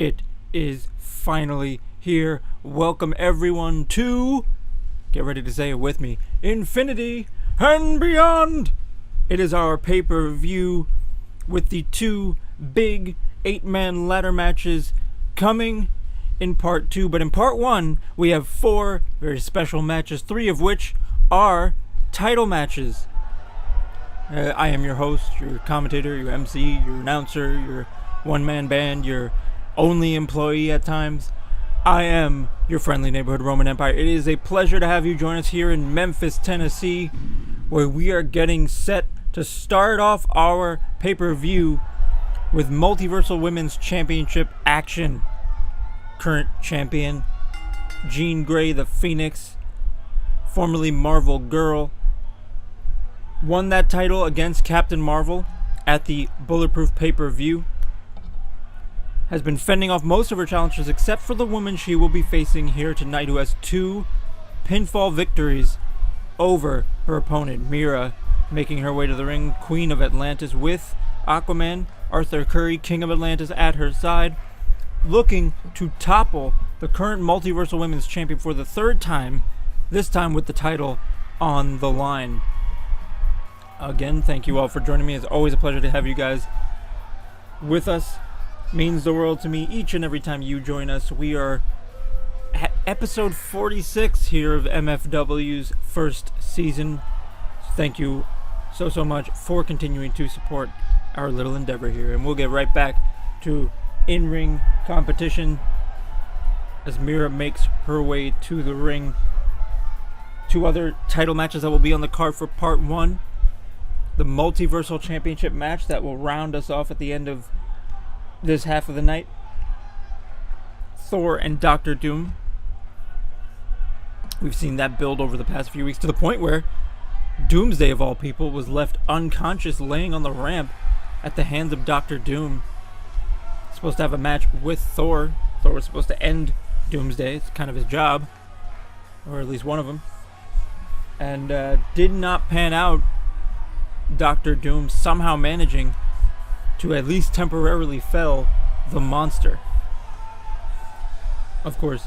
It is finally here. Welcome everyone to, get ready to say it with me, Infinity and Beyond. It is our pay-per-view with the two big 8-man ladder matches coming in part 2. But in part 1, we have 4 very special matches, 3 of which are title matches. I am your host, your commentator, your MC, your announcer, your one-man band, your only employee at times. I am your friendly neighborhood Roman Empire. It is a pleasure to have you join us here in Memphis, Tennessee, where we are getting set to start off our pay-per-view with Multiversal Women's Championship action. Current champion, Jean Grey the Phoenix, formerly Marvel Girl, won that title against Captain Marvel at the Bulletproof pay-per-view. Has been fending off most of her challengers except for the woman she will be facing here tonight, who has 2 pinfall victories over her opponent, Mera, making her way to the ring, Queen of Atlantis, with Aquaman, Arthur Curry, King of Atlantis, at her side, looking to topple the current Multiversal Women's Champion for the 3rd time, this time with the title on the line. Again, thank you all for joining me. It's always a pleasure to have you guys with us. Means the world to me each and every time you join us. We are at episode 46 here of MFW's first season. Thank you so much for continuing to support our little endeavor here. And we'll get right back to in-ring competition as Mera makes her way to the ring. 2 other title matches that will be on the card for part 1. The Multiversal Championship match that will round us off at the end of this half of the night. Thor and Dr. Doom. We've seen that build over the past few weeks to the point where Doomsday, of all people, was left unconscious laying on the ramp at the hands of Dr. Doom. Supposed to have a match with Thor. Thor was supposed to end Doomsday. It's kind of his job, or at least one of them. And did not pan out. Dr. Doom somehow managing to at least temporarily fell the monster. Of course,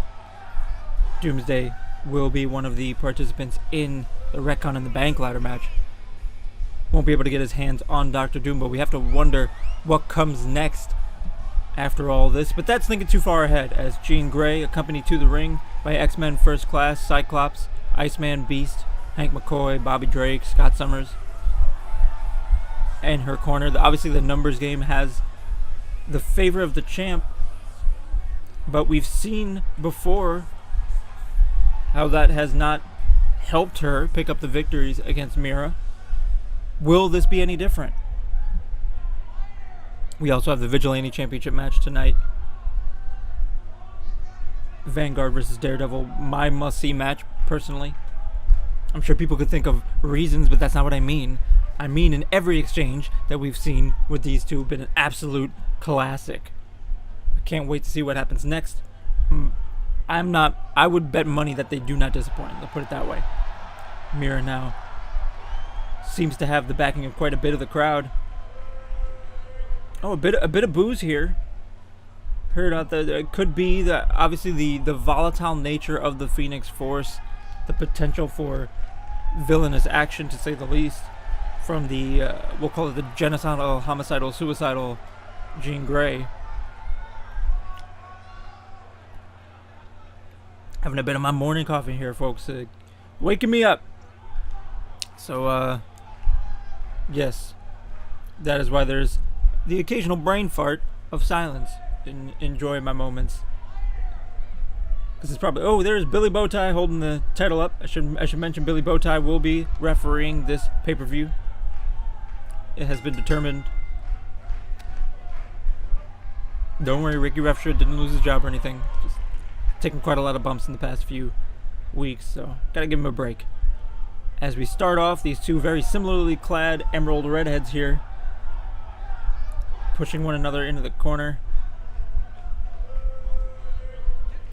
Doomsday will be one of the participants in the Retcon in the Bank ladder match. Won't be able to get his hands on Dr. Doom, but we have to wonder what comes next after all this. But that's thinking too far ahead, as Jean Grey, accompanied to the ring by X-Men First Class, Cyclops, Iceman, Beast, Hank McCoy, Bobby Drake, Scott Summers, in her corner. Obviously the numbers game has the favor of the champ, but we've seen before how that has not helped her pick up the victories against Mera. Will this be any different? We also have the Vigilante Championship match tonight. Vanguard versus Daredevil, my must-see match, personally. I'm sure people could think of reasons, but that's not what I mean. I mean, in every exchange that we've seen with these two, been an absolute classic. I can't wait to see what happens next. I would bet money that they do not disappoint. Let's put it that way. Mera now seems to have the backing of quite a bit of the crowd. Oh, a bit of booze here. Heard out there. It could be that obviously the volatile nature of the Phoenix Force, the potential for villainous action, to say the least, from the, we'll call it the genocidal, homicidal, suicidal Jean Grey. Having a bit of my morning coffee here, folks. Waking me up. So, yes. That is why there's the occasional brain fart of silence. Enjoy my moments. This is probably... Oh, there's Billy Bowtie holding the title up. I should mention Billy Bowtie will be refereeing this pay-per-view. It has been determined. Don't worry, Ricky Refshed didn't lose his job or anything. Just taken quite a lot of bumps in the past few weeks, so gotta give him a break. As we start off, these two very similarly clad emerald redheads here, pushing one another into the corner.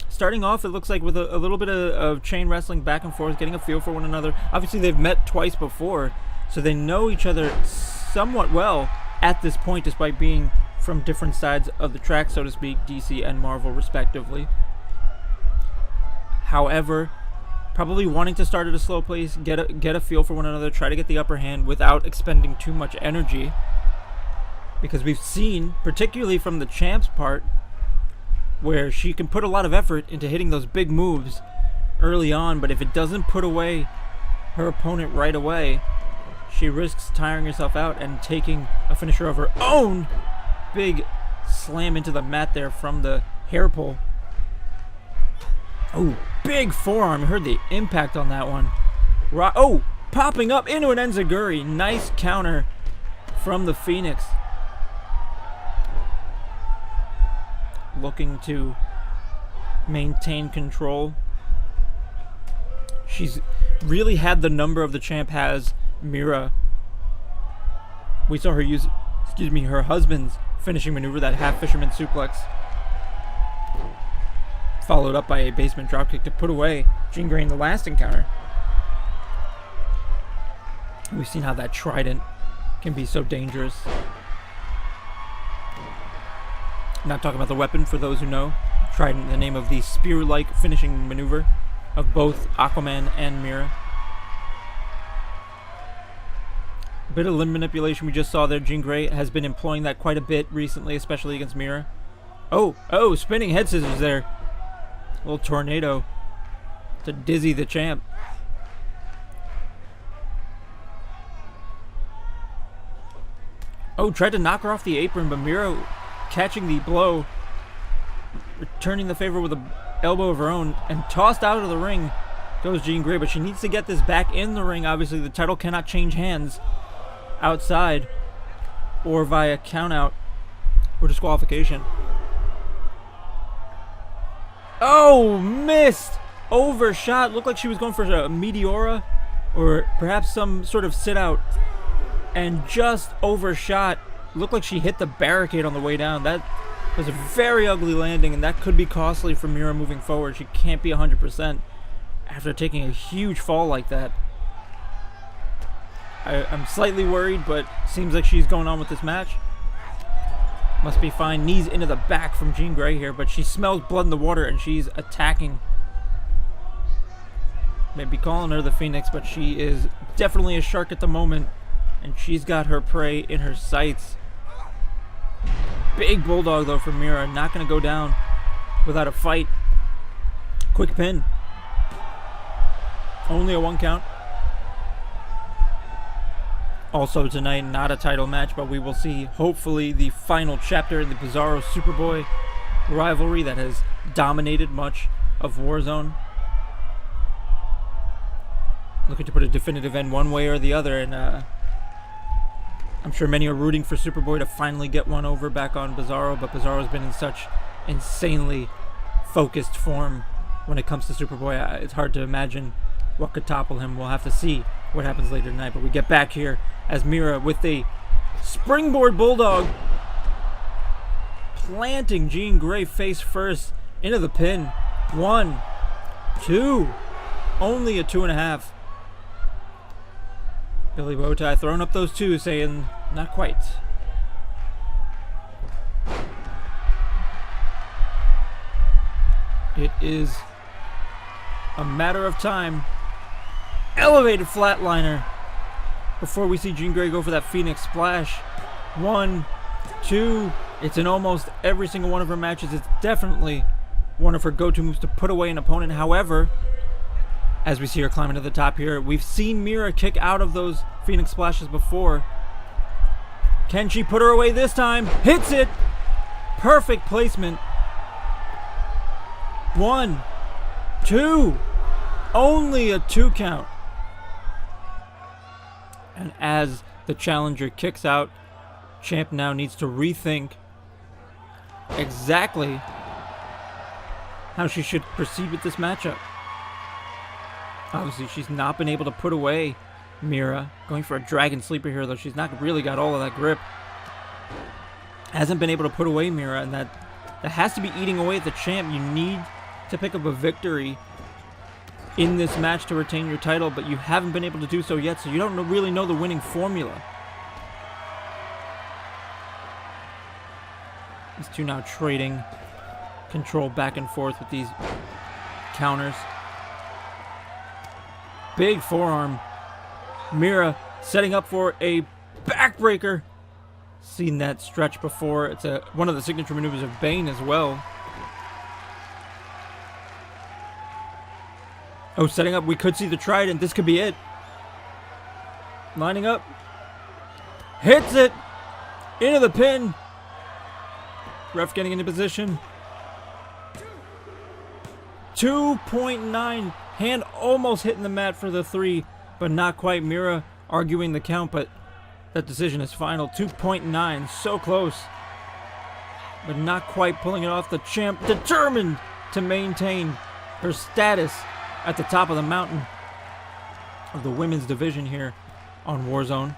Starting off, it looks like with a little bit of chain wrestling back and forth, getting a feel for one another. Obviously, they've met twice before, so they know each other somewhat well at this point, despite being from different sides of the track, so to speak, DC and Marvel respectively. However, probably wanting to start at a slow pace, get a feel for one another, try to get the upper hand without expending too much energy. Because we've seen, particularly from the Champ's part, where she can put a lot of effort into hitting those big moves early on, but if it doesn't put away her opponent right away, she risks tiring herself out and taking a finisher of her own. Big slam into the mat there from the hair pull. Oh, big forearm. I heard the impact on that one. Oh, popping up into an enziguri. Nice counter from the Phoenix. Looking to maintain control. She's really had the number of the Champ has Mera. We saw her use, her husband's finishing maneuver, that half fisherman suplex, followed up by a basement dropkick to put away Jean Grey in the last encounter. We've seen how that trident can be so dangerous. Not talking about the weapon, for those who know. Trident, the name of the spear-like finishing maneuver of both Aquaman and Mera. A bit of limb manipulation we just saw there. Jean Grey has been employing that quite a bit recently, especially against Mera. Oh, spinning head scissors there. A little tornado to dizzy the Champ. Oh, tried to knock her off the apron, but Mera catching the blow, returning the favor with an elbow of her own, and tossed out of the ring goes Jean Grey, but she needs to get this back in the ring. Obviously, the title cannot change hands outside or via countout or disqualification. Oh, missed! Overshot. Looked like she was going for a Meteora or perhaps some sort of sit-out, and just overshot. Looked like she hit the barricade on the way down. That was a very ugly landing, and that could be costly for Mera moving forward. She can't be 100% after taking a huge fall like that. I'm slightly worried, but seems like she's going on with this match. Must be fine. Knees into the back from Jean Grey here, but she smells blood in the water, and she's attacking. Maybe calling her the Phoenix, but she is definitely a shark at the moment, and she's got her prey in her sights. Big bulldog, though, from Mera. Not going to go down without a fight. Quick pin. Only a 1 count. Also tonight, not a title match, but we will see, hopefully, the final chapter in the Bizarro-Superboy rivalry that has dominated much of Warzone. Looking to put a definitive end one way or the other, and I'm sure many are rooting for Superboy to finally get one over back on Bizarro, but Bizarro's been in such insanely focused form when it comes to Superboy. It's hard to imagine what could topple him. We'll have to see what happens later tonight, but we get back here as Mera with a springboard bulldog, planting Jean Grey face first into the pin. 1, 2, only a 2.5. Billy Bowtie throwing up those 2, saying, not quite. It is a matter of time. Elevated flatliner before we see Jean Grey go for that Phoenix splash. 1, 2. It's in almost every single one of her matches. It's definitely one of her go-to moves to put away an opponent. However, as we see her climbing to the top here, we've seen Mera kick out of those Phoenix splashes before. Can she put her away this time? Hits it! Perfect placement. 1, 2. Only a 2 count. And as the challenger kicks out, Champ now needs to rethink exactly how she should proceed with this matchup. Obviously, she's not been able to put away Mera. Going for a dragon sleeper here, though. She's not really got all of that grip. Hasn't been able to put away Mera, and that has to be eating away at the Champ. You need to pick up a victory in this match to retain your title, but you haven't been able to do so yet, so you don't really know the winning formula. These two now trading control back and forth with these counters. Big forearm. Mera setting up for a backbreaker. Seen that stretch before. It's one of the signature maneuvers of Bane as well. Oh, setting up. We could see the trident. This could be it. Lining up. Hits it. Into the pin. Ref getting into position. 2.9. Hand almost hitting the mat for the 3, but not quite. Mera arguing the count, but that decision is final. 2.9. So close. But not quite pulling it off. The champ determined to maintain her status at the top of the mountain of the women's division here on Warzone.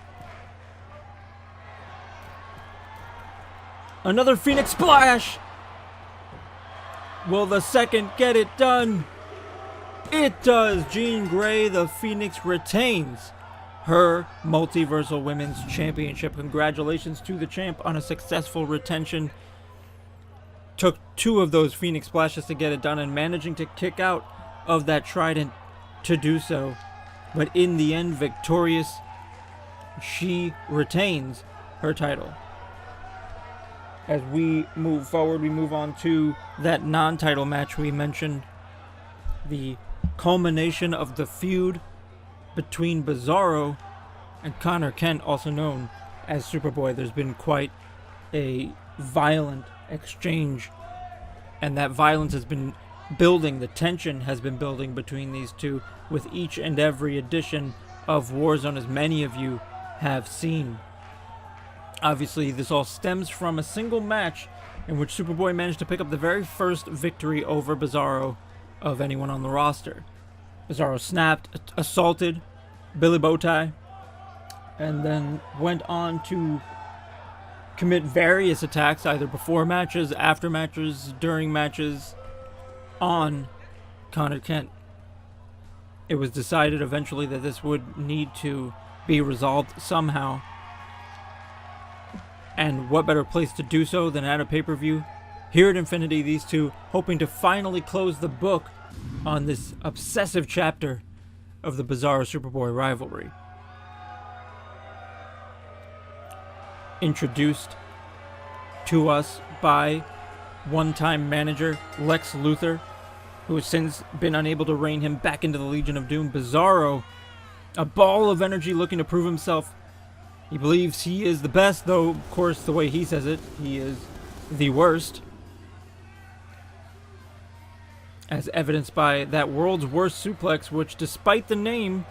Another Phoenix Splash! Will the second get it done? It does! Jean Grey, the Phoenix, retains her Multiversal Women's Championship. Congratulations to the champ on a successful retention. Took 2 of those Phoenix Splashes to get it done and managing to kick out of that trident to do so. But in the end, victorious, she retains her title. As we move forward, we move on to that non-title match we mentioned. The culmination of the feud between Bizarro and Connor Kent, also known as Superboy. There's been quite a violent exchange, and that violence has been building. The tension has been building between these two with each and every edition of Warzone, as many of you have seen. Obviously, this all stems from a single match in which Superboy managed to pick up the very first victory over Bizarro of anyone on the roster. Bizarro snapped, assaulted Billy Bowtie, and then went on to commit various attacks, either before matches, after matches, during matches, on Connor Kent. It was decided eventually that this would need to be resolved somehow. And what better place to do so than at a pay-per-view? Here at Infinity, these two hoping to finally close the book on this obsessive chapter of the Bizarro-Superboy rivalry. Introduced to us by one-time manager Lex Luthor, who has since been unable to rein him back into the Legion of Doom. Bizarro, a ball of energy looking to prove himself. He believes he is the best, though, of course, the way he says it, he is the worst. As evidenced by that world's worst suplex, which, despite the name,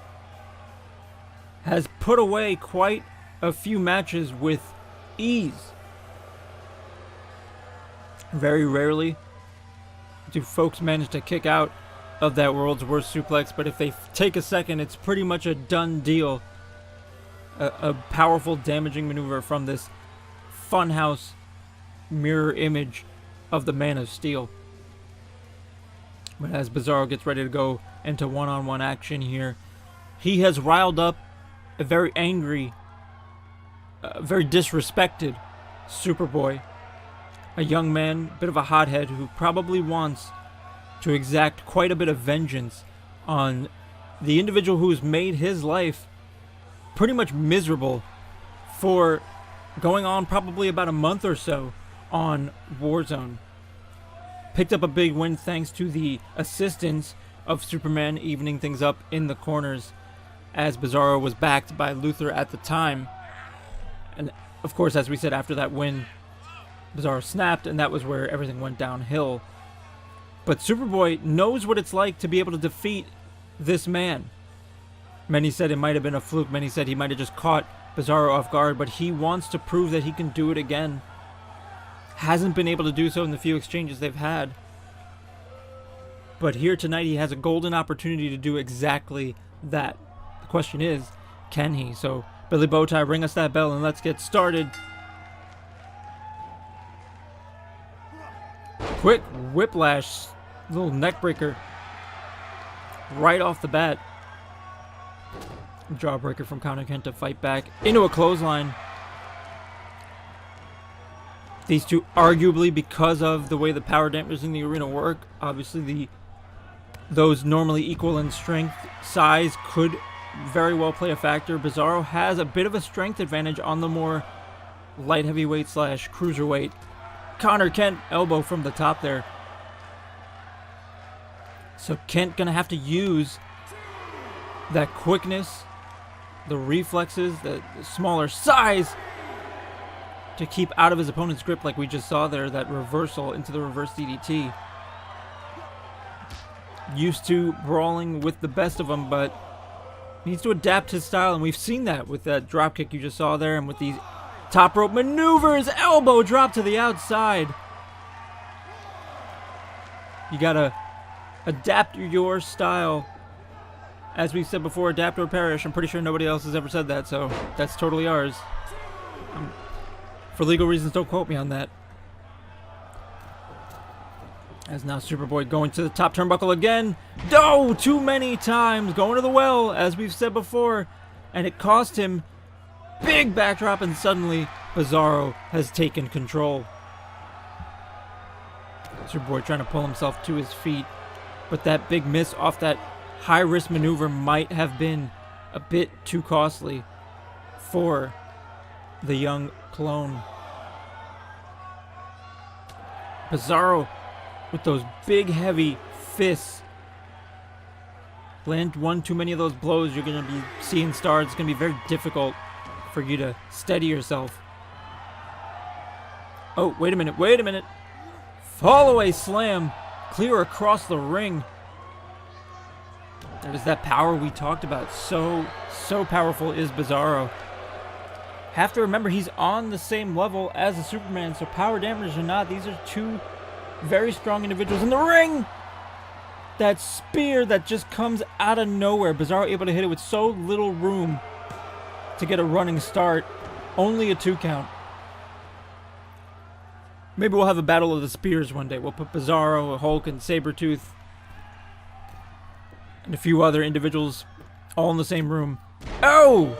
has put away quite a few matches with ease. Very rarely do folks manage to kick out of that world's worst suplex, but if they take a second, it's pretty much a done deal. A powerful, damaging maneuver from this funhouse mirror image of the Man of Steel. But as Bizarro gets ready to go into one-on-one action here, he has riled up a very angry, very disrespected Superboy. A young man, bit of a hothead, who probably wants to exact quite a bit of vengeance on the individual who's made his life pretty much miserable for going on probably about a month or so on Warzone. Picked up a big win thanks to the assistance of Superman evening things up in the corners, as Bizarro was backed by Luthor at the time. And of course, as we said, after that win, Bizarro snapped, and that was where everything went downhill. But Superboy knows what it's like to be able to defeat this man. Many said it might have been a fluke. Many said he might have just caught Bizarro off guard, but he wants to prove that he can do it again. Hasn't been able to do so in the few exchanges they've had. But here tonight he has a golden opportunity to do exactly that. The question is, can he? So, Billy Bowtie, ring us that bell and let's get started. Quick whiplash, little neck breaker right off the bat. Jawbreaker from Connor Kent to fight back into a clothesline. These two, arguably because of the way the power dampers in the arena work, obviously those normally equal in strength, size could very well play a factor. Bizarro has a bit of a strength advantage on the more light heavyweight / cruiserweight. Connor Kent, elbow from the top there. So Kent gonna have to use that quickness, the reflexes, the smaller size to keep out of his opponent's grip, like we just saw there, that reversal into the reverse DDT. Used to brawling with the best of them, but needs to adapt his style, and we've seen that with that dropkick you just saw there, and with these top rope maneuvers, elbow drop to the outside. You gotta adapt your style. As we've said before, adapt or perish. I'm pretty sure nobody else has ever said that, so that's totally ours. For legal reasons, don't quote me on that. As now Superboy going to the top turnbuckle again. No! Too many times. Going to the well, as we've said before. And it cost him. Big backdrop, and suddenly Bizarro has taken control. Superboy trying to pull himself to his feet. But that big miss off that high-risk maneuver might have been a bit too costly for the young clone. Bizarro with those big, heavy fists. Land one too many of those blows, you're going to be seeing stars. It's going to be very difficult for you to steady yourself. Oh, wait a minute, wait a minute. Fall-away slam. Clear across the ring. There's that power we talked about. So powerful is Bizarro. Have to remember, he's on the same level as the Superman, so power dampers or not, these are two very strong individuals in the ring. That spear that just comes out of nowhere. Bizarro able to hit it with so little room to get a running start. Only a 2 count. Maybe we'll have a battle of the spears one day. We'll put Bizarro, Hulk, and Sabretooth and a few other individuals all in the same room. Oh!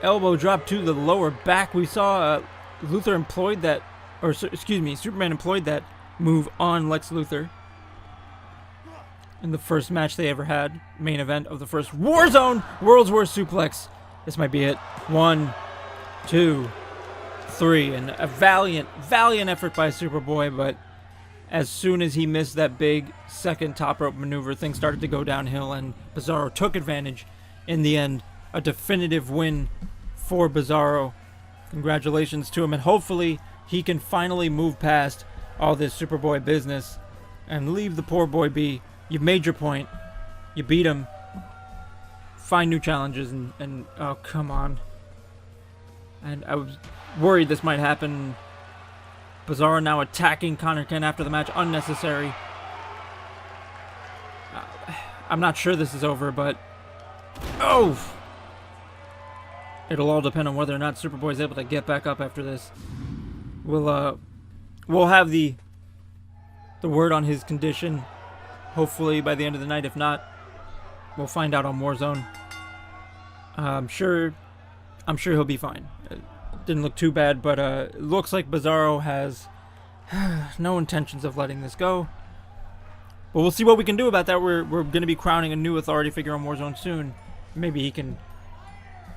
Elbow drop to the lower back. We saw Luthor employed that, or excuse me, Superman employed that move on Lex Luthor in the first match they ever had. Main event of the first Warzone World's Worst Suplex. This might be it. 1, 2, 3, and a valiant effort by Superboy, but as soon as he missed that big second top rope maneuver, things started to go downhill, and Bizarro took advantage. In the end, a definitive win for Bizarro. Congratulations to him, and hopefully he can finally move past all this Superboy business and leave the poor boy be. You've made your point. You beat him. Find new challenges, and oh, come on. And I was worried this might happen. Bizarro now attacking Connor Kent after the match. Unnecessary. I'm not sure this is over, but... Oh! It'll all depend on whether or not Superboy is able to get back up after this. We'll have the word on his condition, hopefully by the end of the night. If not, we'll find out on Warzone. I'm sure he'll be fine. It didn't look too bad, but it looks like Bizarro has no intentions of letting this go. But we'll see what we can do about that. We're going to be crowning a new authority figure on Warzone soon. Maybe he can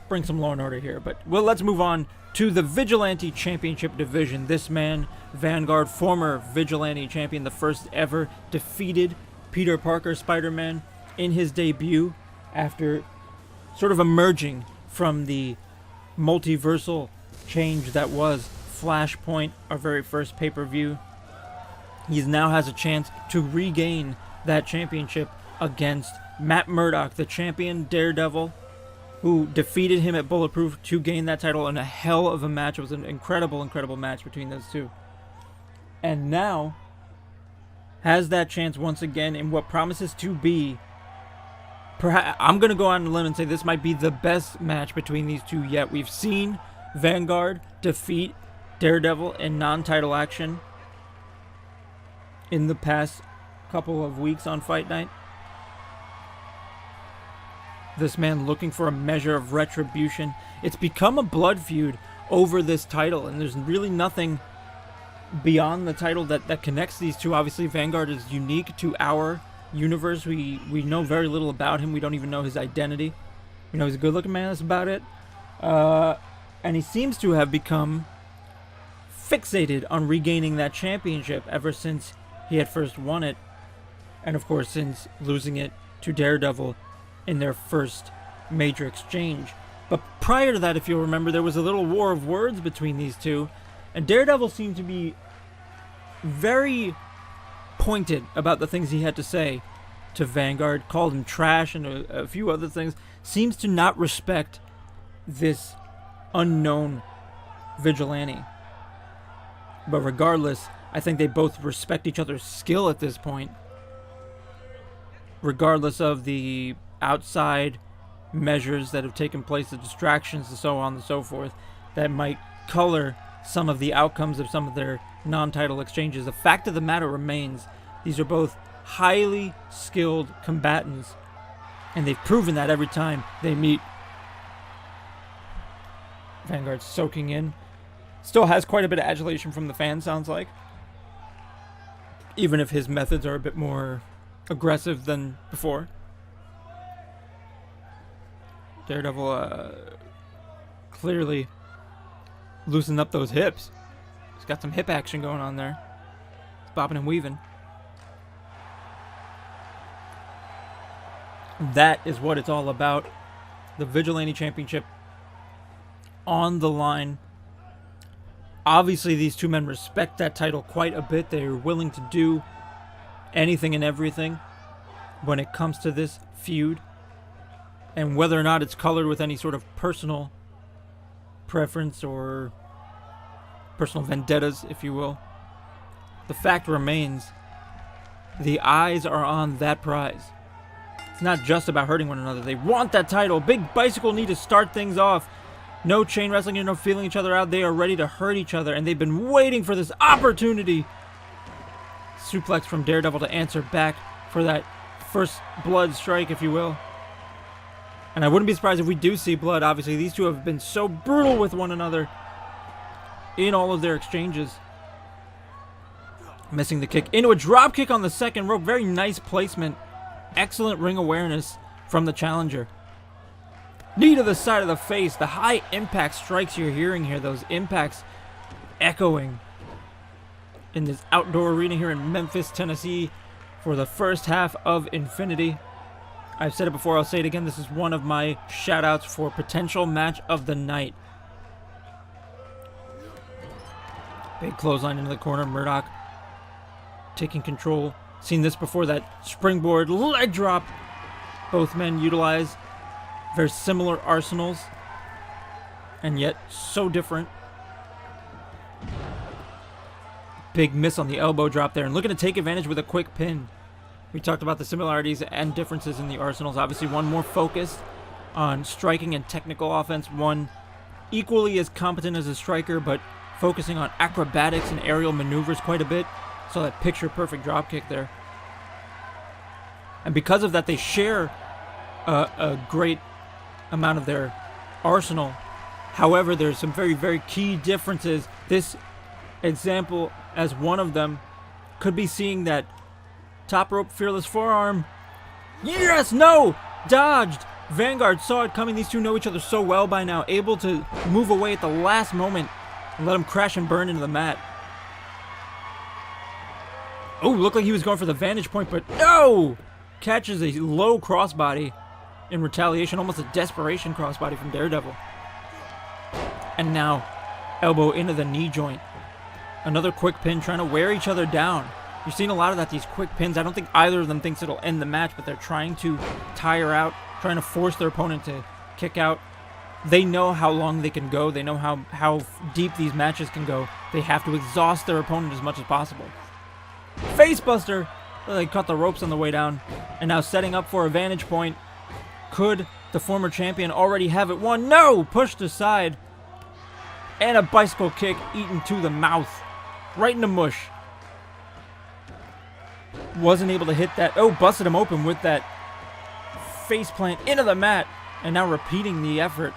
bring some law and order here. But let's move on to the Vigilante Championship division. This man, Vanguard, former Vigilante champion, the first ever, defeated Peter Parker, Spider-Man, in his debut after sort of emerging from the multiversal change that was Flashpoint, our very first pay-per-view. He now has a chance to regain that championship against Matt Murdock, the champion Daredevil, who defeated him at Bulletproof to gain that title in a hell of a match. It was an incredible match between those two. And now has that chance once again in what promises to be, perhaps, I'm going to go on a limb and say this might be the best match between these two yet. We've seen Vanguard defeat Daredevil in non-title action in the past couple of weeks on Fight Night. This man looking for a measure of retribution. It's become a blood feud over this title, and there's really nothing beyond the title that connects these two. Obviously, Vanguard is unique to our universe. We know very little about him. We don't even know his identity. We know he's a good-looking man. That's about it. And he seems to have become fixated on regaining that championship ever since he had first won it. And, of course, since losing it to Daredevil in their first major exchange. But prior to that, if you'll remember, there was a little war of words between these two. And Daredevil seemed to be very pointed about the things he had to say to Vanguard, called him trash and a few other things. Seems to not respect this unknown vigilante. But regardless, I think they both respect each other's skill at this point. Regardless of the outside measures that have taken place, the distractions and so on and so forth, that might color some of the outcomes of some of their non-title exchanges. The fact of the matter remains, these are both highly skilled combatants, and they've proven that every time they meet. Vanguard soaking in. Still has quite a bit of adulation from the fans, sounds like. Even if his methods are a bit more aggressive than before. Daredevil clearly loosening up those hips. He's got some hip action going on there. He's bopping and weaving. That is what it's all about. The Vigilante Championship on the line. Obviously, these two men respect that title quite a bit. They are willing to do anything and everything when it comes to this feud. And whether or not it's colored with any sort of personal preference or personal vendettas, if you will, the fact remains, the eyes are on that prize. It's not just about hurting one another. They want that title. Big Bicycle need to start things off. No chain wrestling, no feeling each other out. They are ready to hurt each other, and they've been waiting for this opportunity. Suplex from Daredevil to answer back for that first blood strike, if you will. And I wouldn't be surprised if we do see blood. Obviously, these two have been so brutal with one another in all of their exchanges. Missing the kick into a drop kick on the second rope. Very nice placement. Excellent ring awareness from the challenger. Knee to the side of the face. The high impact strikes you're hearing here. Those impacts echoing in this outdoor arena here in Memphis, Tennessee for the first half of Infinity. I've said it before, I'll say it again. This is one of my shout-outs for potential match of the night. Big clothesline into the corner. Murdoch taking control. Seen this before, that springboard leg drop. Both men utilize very similar arsenals, and yet so different. Big miss on the elbow drop there, and looking to take advantage with a quick pin. We talked about the similarities and differences in the arsenals. Obviously, one more focused on striking and technical offense. One equally as competent as a striker, but focusing on acrobatics and aerial maneuvers quite a bit. Saw that picture-perfect dropkick there. And because of that, they share a great amount of their arsenal. However, there's some very, very key differences. This example, as one of them, could be seeing that top rope fearless forearm. Yes! No! Dodged! Vanguard saw it coming. These two know each other so well by now. Able to move away at the last moment and let him crash and burn into the mat. Oh, looked like he was going for the vantage point, but no! Catches a low crossbody in retaliation. Almost a desperation crossbody from Daredevil. And now, elbow into the knee joint. Another quick pin, trying to wear each other down. You've seen a lot of that, these quick pins. I don't think either of them thinks it'll end the match, but they're trying to tire out, trying to force their opponent to kick out. They know how long they can go. They know how deep these matches can go. They have to exhaust their opponent as much as possible. Facebuster! They cut the ropes on the way down. And now setting up for a vantage point. Could the former champion already have it won? No! Pushed aside. And a bicycle kick eaten to the mouth. Right in the mush. Wasn't able to hit that. Oh, busted him open with that face plant into the mat. And now repeating the effort.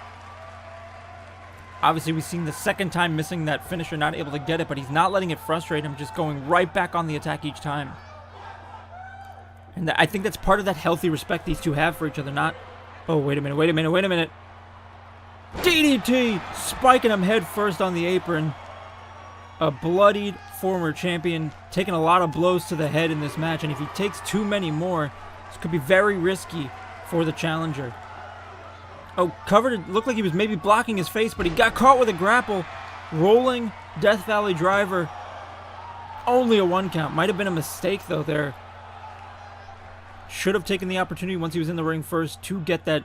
Obviously, we've seen the second time missing that finisher, not able to get it, but he's not letting it frustrate him, just going right back on the attack each time. And I think that's part of that healthy respect these two have for each other, not... Oh, wait a minute. DDT! Spiking him head first on the apron. A bloodied former champion, taking a lot of blows to the head in this match, and if he takes too many more, this could be very risky for the challenger. Oh, covered, it looked like he was maybe blocking his face, but he got caught with a grapple. Rolling Death Valley driver. Only a 1 count. Might have been a mistake, though, there. Should have taken the opportunity once he was in the ring first to get that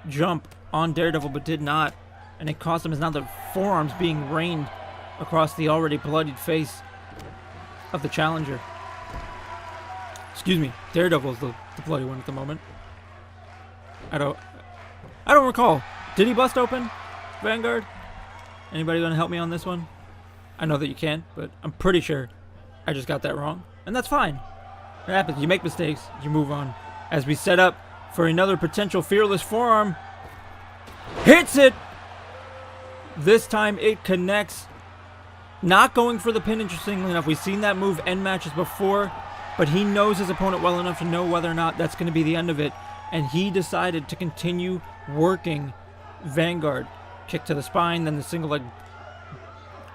jump on Daredevil, but did not. And it cost him as now the forearms being rained across the already bloodied face of the challenger. Excuse me, Daredevil is the bloody one at the moment. I don't recall. Did he bust open Vanguard? Anybody gonna help me on this one? I know that you can, but I'm pretty sure I just got that wrong. And that's fine. It happens. You make mistakes, you move on. As we set up for another potential fearless forearm. Hits it! This time it connects. Not going for the pin, interestingly enough. We've seen that move end matches before, but he knows his opponent well enough to know whether or not that's going to be the end of it. And he decided to continue working Vanguard. Kick to the spine, then the single leg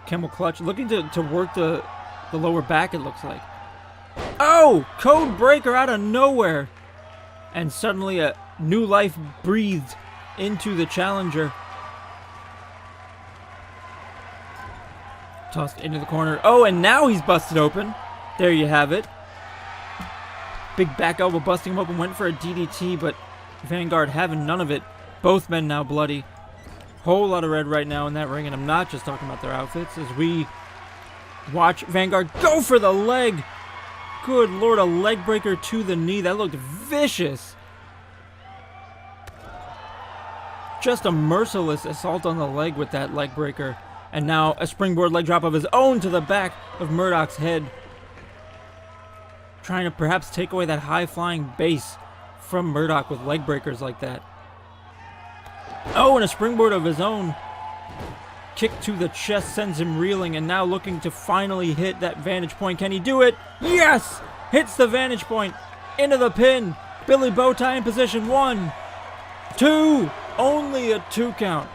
camel clutch. Looking to work the lower back, it looks like. Oh! Code breaker out of nowhere. And suddenly a new life breathed into the challenger. Tossed into the corner. Oh, and now he's busted open. There you have it. Big back elbow busting him open. Went for a DDT, but Vanguard having none of it. Both men now bloody. Whole lot of red right now in that ring, and I'm not just talking about their outfits. As we watch Vanguard go for the leg. Good lord, a leg breaker to the knee. That looked vicious. Just a merciless assault on the leg with that leg breaker. And now a springboard leg drop of his own to the back of Murdoch's head. Trying to perhaps take away that high-flying base from Murdoch with leg breakers like that. Oh, and a springboard of his own. Kick to the chest sends him reeling, and now looking to finally hit that vantage point. Can he do it? Yes! Hits the vantage point. Into the pin. Billy Bowtie in position. 1, 2. Only a 2 count.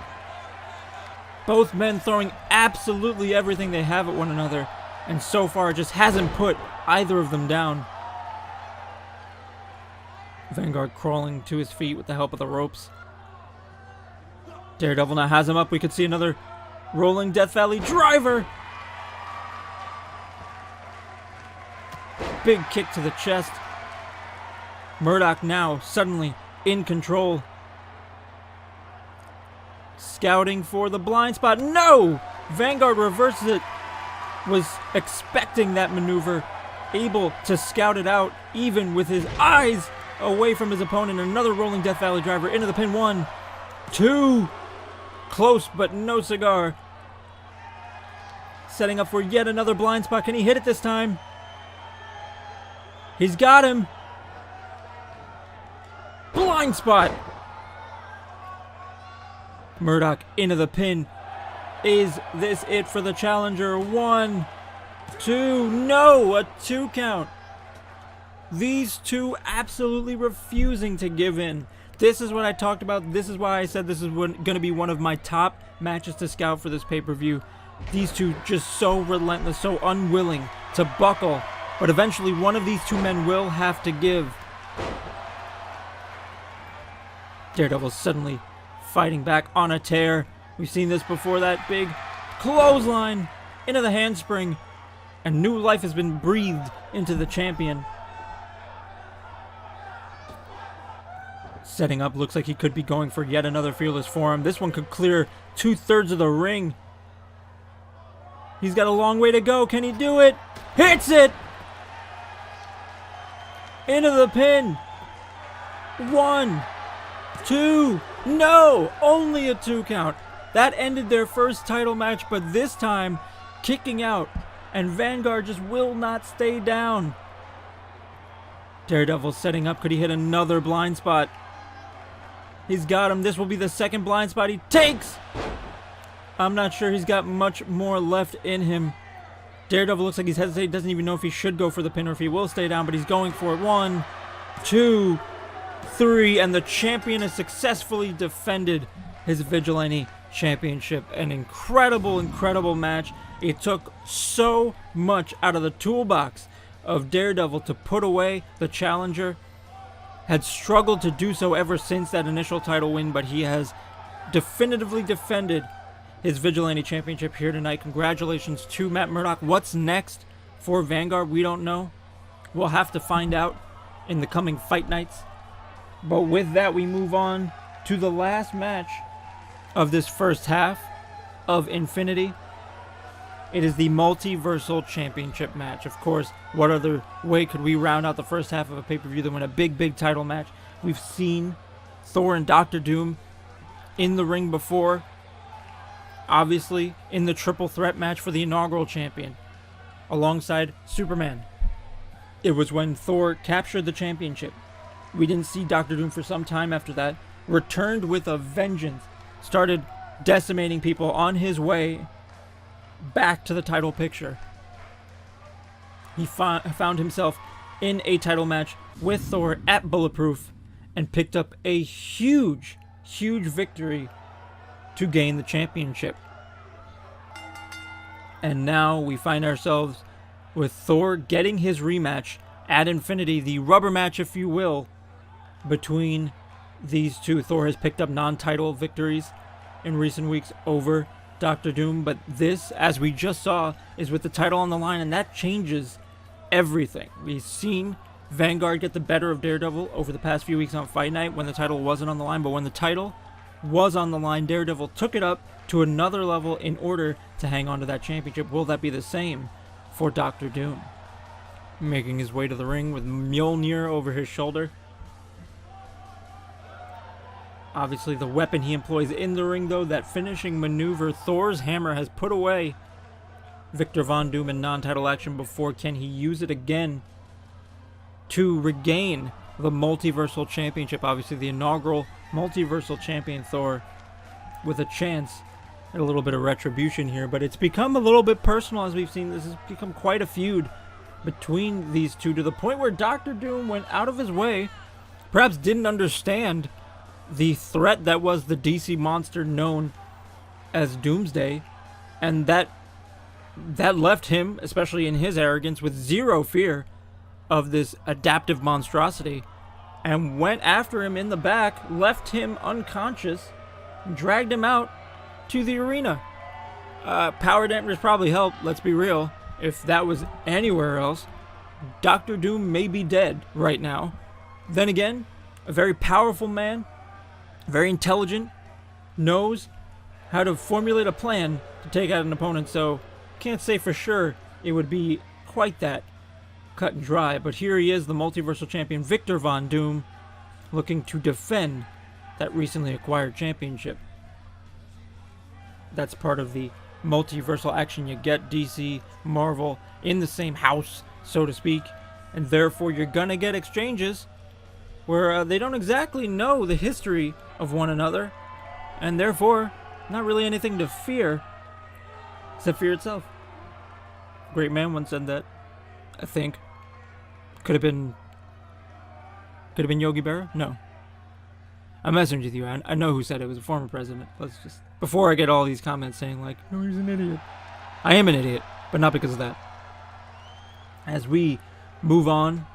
Both men throwing absolutely everything they have at one another. And so far, it just hasn't put either of them down. Vanguard crawling to his feet with the help of the ropes. Daredevil now has him up. We could see another rolling Death Valley driver. Big kick to the chest. Murdoch now suddenly in control. Scouting for the blind spot. No! Vanguard reverses it. Was expecting that maneuver. Able to scout it out even with his eyes away from his opponent. Another rolling Death Valley driver into the pin. 1, 2. Close but no cigar. Setting up for yet another blind spot. Can he hit it this time? He's got him. Blind spot. Murdoch into the pin. Is this it for the challenger? 1, 2. No, a 2 count. These two absolutely refusing to give in. This is what I talked about. This is why I said this is going to be one of my top matches to scout for this pay-per-view. These two just so relentless, so unwilling to buckle. But eventually one of these two men will have to give. Daredevil suddenly fighting back on a tear. We've seen this before. That big clothesline into the handspring. And new life has been breathed into the champion. Setting up, looks like he could be going for yet another fearless forearm. This one could clear 2/3 of the ring. He's got a long way to go. Can he do it? Hits it! Into the pin. 1, 2. No! Only a 2 count. That ended their first title match, but this time, kicking out. And Vanguard just will not stay down. Daredevil setting up. Could he hit another blind spot? He's got him. This will be the second blind spot he takes. I'm not sure he's got much more left in him. Daredevil looks like he's hesitating, doesn't even know if he should go for the pin or if he will stay down, but he's going for it. 1, 2, 3, and the champion has successfully defended his Vigilante Championship. An incredible, incredible match. It took so much out of the toolbox of Daredevil to put away the challenger. Had struggled to do so ever since that initial title win, but he has definitively defended his Vigilante Championship here tonight. Congratulations to Matt Murdock. What's next for Vanguard? We don't know. We'll have to find out in the coming fight nights. But with that, we move on to the last match of this first half of Infinity. It is the Multiversal Championship match. Of course, what other way could we round out the first half of a pay-per-view than win a big, big title match? We've seen Thor and Dr. Doom in the ring before. Obviously, in the triple threat match for the inaugural champion, alongside Superman. It was when Thor captured the championship. We didn't see Dr. Doom for some time after that. Returned with a vengeance. Started decimating people on his way back to the title picture. He found himself in a title match with Thor at Bulletproof and picked up a huge, huge victory to gain the championship. And now we find ourselves with Thor getting his rematch at Infinity, the rubber match, if you will, between these two. Thor has picked up non-title victories in recent weeks over Dr. Doom, but this, as we just saw, is with the title on the line, and that changes everything. We've seen Vanguard get the better of Daredevil over the past few weeks on Fight Night when the title wasn't on the line, but when the title was on the line, Daredevil took it up to another level in order to hang on to that championship. Will that be the same for Dr. Doom? Making his way to the ring with Mjolnir over his shoulder. Obviously, the weapon he employs in the ring, though, that finishing maneuver, Thor's hammer, has put away Victor Von Doom in non-title action before. Can he use it again to regain the Multiversal Championship? Obviously, the inaugural Multiversal Champion Thor with a chance at a little bit of retribution here, but it's become a little bit personal, as we've seen. This has become quite a feud between these two, to the point where Dr. Doom went out of his way, perhaps didn't understand the threat that was the DC monster known as Doomsday, and that left him, especially in his arrogance, with zero fear of this adaptive monstrosity, and went after him in the back, left him unconscious, dragged him out to the arena. Power dampers probably helped, let's be real. If that was anywhere else, Dr. Doom may be dead right now. Then again, a very powerful man, very intelligent, knows how to formulate a plan to take out an opponent, so can't say for sure it would be quite that cut and dry. But here he is, the Multiversal Champion, Victor Von Doom, looking to defend that recently acquired championship. That's part of the multiversal action. You get DC, Marvel in the same house, so to speak, and therefore you're gonna get exchanges where they don't exactly know the history of one another, and therefore not really anything to fear except fear itself. Great man once said that, I think. Could have been Yogi Berra? No. I'm messing with you. I know who said it. It was a former president. Let's just, before I get all these comments saying like, no, he's an idiot. I am an idiot, but not because of that. As we move on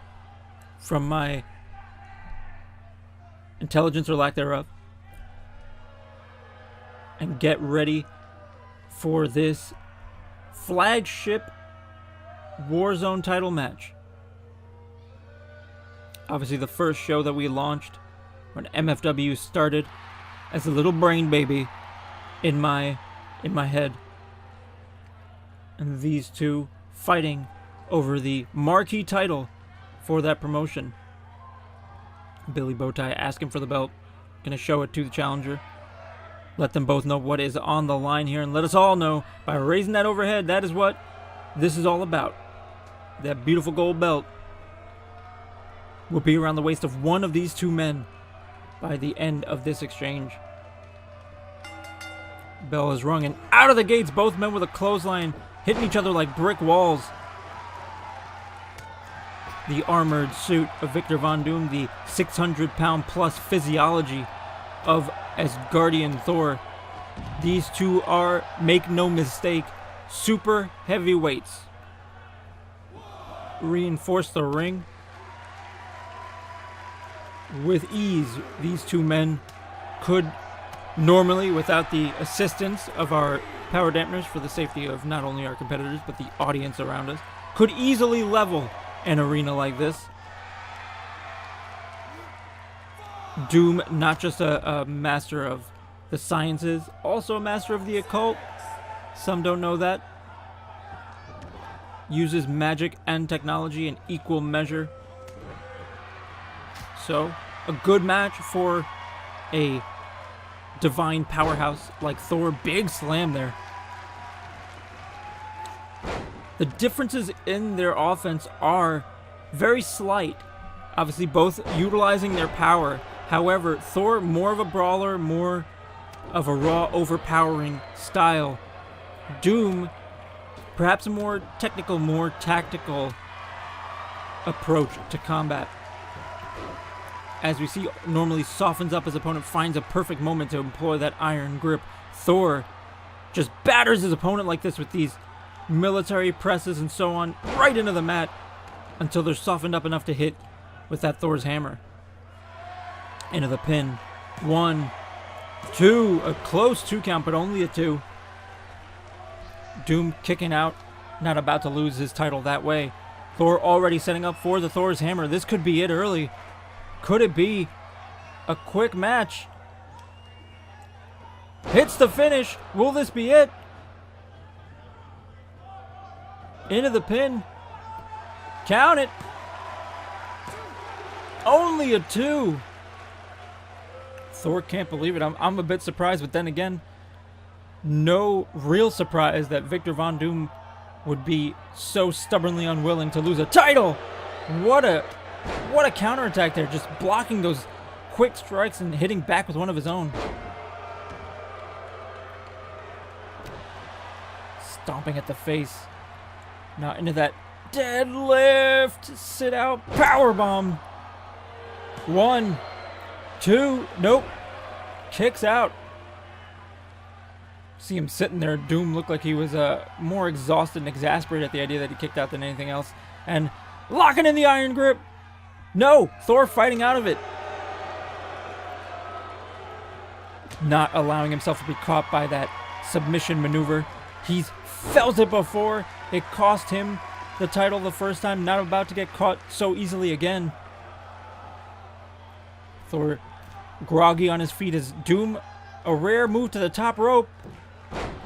from my intelligence or lack thereof, and get ready for this flagship Warzone title match. Obviously the first show that we launched when MFW started as a little brain baby in my head. And these two fighting over the marquee title for that promotion. Billy Bowtie asking for the belt. Gonna show it to the challenger. Let them both know what is on the line here, and let us all know by raising that overhead, that is what this is all about. That beautiful gold belt will be around the waist of one of these two men by the end of this exchange. Bell is rung, and out of the gates, both men with a clothesline, hitting each other like brick walls. The armored suit of Victor Von Doom, the 600-pound plus physiology of Asgardian Thor. These two are, make no mistake, super heavyweights. Reinforce the ring. With ease, these two men could normally, without the assistance of our power dampeners for the safety of not only our competitors but the audience around us, could easily level an arena like this. Doom, not just a master of the sciences, also a master of the occult. Some don't know that. Uses magic and technology in equal measure. So, a good match for a divine powerhouse like Thor. Big slam there. The differences in their offense are very slight. Obviously, both utilizing their power. However, Thor, more of a brawler, more of a raw, overpowering style. Doom, perhaps a more technical, more tactical approach to combat. As we see, normally softens up his opponent, finds a perfect moment to employ that iron grip. Thor just batters his opponent like this with these military presses and so on, right into the mat until they're softened up enough to hit with that Thor's hammer. Into the pin. 1, 2, a close 2 count, but only a 2. Doom kicking out, not about to lose his title that way. Thor already setting up for the Thor's hammer. This could be it early. Could it be a quick match? Hits the finish. Will this be it? Into the pin. Count it. Only a 2. Thor can't believe it. I'm a bit surprised, but then again, no real surprise that Victor Von Doom would be so stubbornly unwilling to lose a title. What a counterattack there, just blocking those quick strikes and hitting back with one of his own. Stomping at the face. Now into that deadlift, sit out, powerbomb. 1, 2, nope. Kicks out. See him sitting there. Doom looked like he was more exhausted and exasperated at the idea that he kicked out than anything else. And locking in the iron grip. No! Thor fighting out of it. Not allowing himself to be caught by that submission maneuver. He's felt it before. It cost him the title the first time. Not about to get caught so easily again. Thor groggy on his feet as Doom, a rare move to the top rope.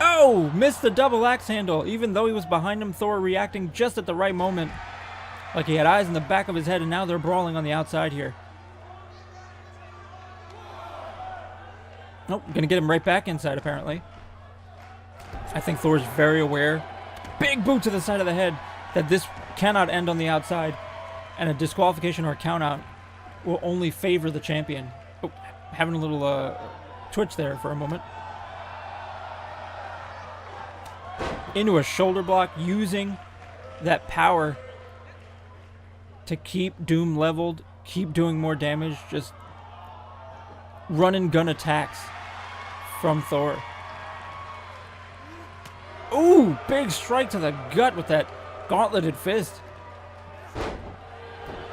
Oh! Missed the double axe handle. Even though he was behind him, Thor reacting just at the right moment. Like he had eyes in the back of his head, and now they're brawling on the outside here. Nope, gonna get him right back inside, apparently. I think Thor's very aware. Big boot to the side of the head that this cannot end on the outside. And a disqualification or a countout will only favor the champion. Oh, having a little twitch there for a moment. Into a shoulder block, using that power to keep Doom leveled, keep doing more damage, just run and gun attacks from Thor. Ooh, big strike to the gut with that gauntleted fist.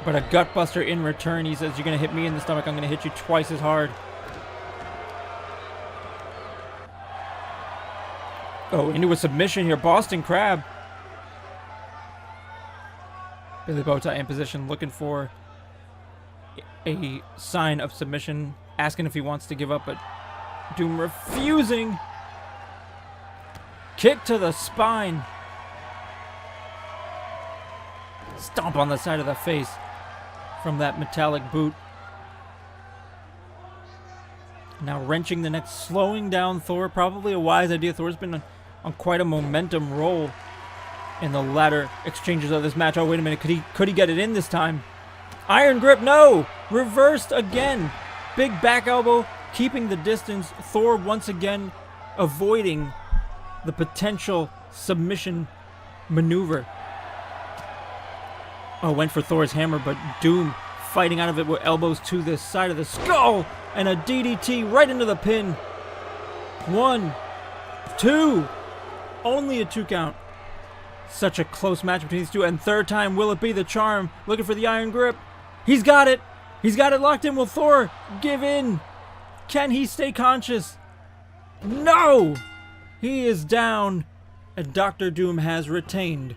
But a gut buster in return. He says, you're going to hit me in the stomach, I'm going to hit you twice as hard. Oh, into a submission here. Boston Crab. Billy Bowtie in position, looking for a sign of submission, asking if he wants to give up, but Doom refusing. Kick to the spine. Stomp on the side of the face from that metallic boot. Now wrenching the neck, slowing down Thor. Probably a wise idea. Thor's been on quite a momentum roll in the latter exchanges of this match. Oh, wait a minute. Could he get it in this time? Iron grip, no! Reversed again. Big back elbow, keeping the distance. Thor once again avoiding the potential submission maneuver. Oh, went for Thor's hammer, but Doom fighting out of it with elbows to the side of the skull, and a DDT right into the pin. 1, 2, only a 2 count. Such a close match between these two, and third time will it be the charm, looking for the iron grip. He's got it locked in. Will Thor give in? Can he stay conscious? No! He is down, and Dr. Doom has retained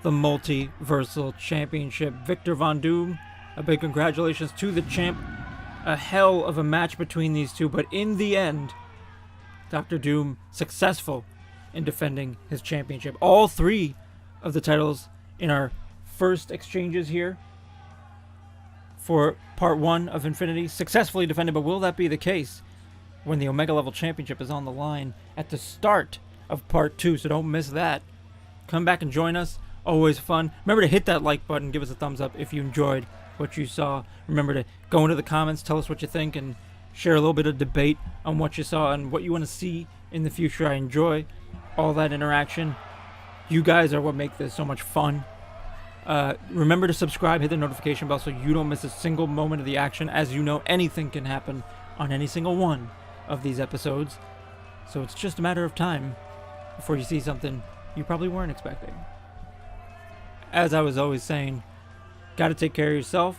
the Multiversal Championship. Victor Von Doom, a big congratulations to the champ. A hell of a match between these two, but in the end, Dr. Doom successful in defending his championship. All 3 of the titles in our first exchanges here for part 1 of Infinity successfully defended, but will that be the case when the Omega level championship is on the line at the start of part 2? So don't miss that. Come back and join us. Always fun. Remember to hit that like button, give us a thumbs up if you enjoyed what you saw. Remember to go into the comments, tell us what you think, and share a little bit of debate on what you saw and what you want to see in the future. I enjoy all that interaction. You guys are what make this so much fun. Remember to subscribe, hit the notification bell so you don't miss a single moment of the action. As you know, anything can happen on any single one of these episodes. So it's just a matter of time before you see something you probably weren't expecting. As I was always saying, gotta take care of yourself.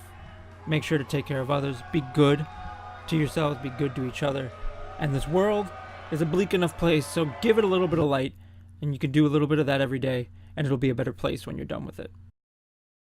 Make sure to take care of others. Be good to yourselves. Be good to each other. And this world is a bleak enough place, so give it a little bit of light. And you can do a little bit of that every day, and it'll be a better place when you're done with it.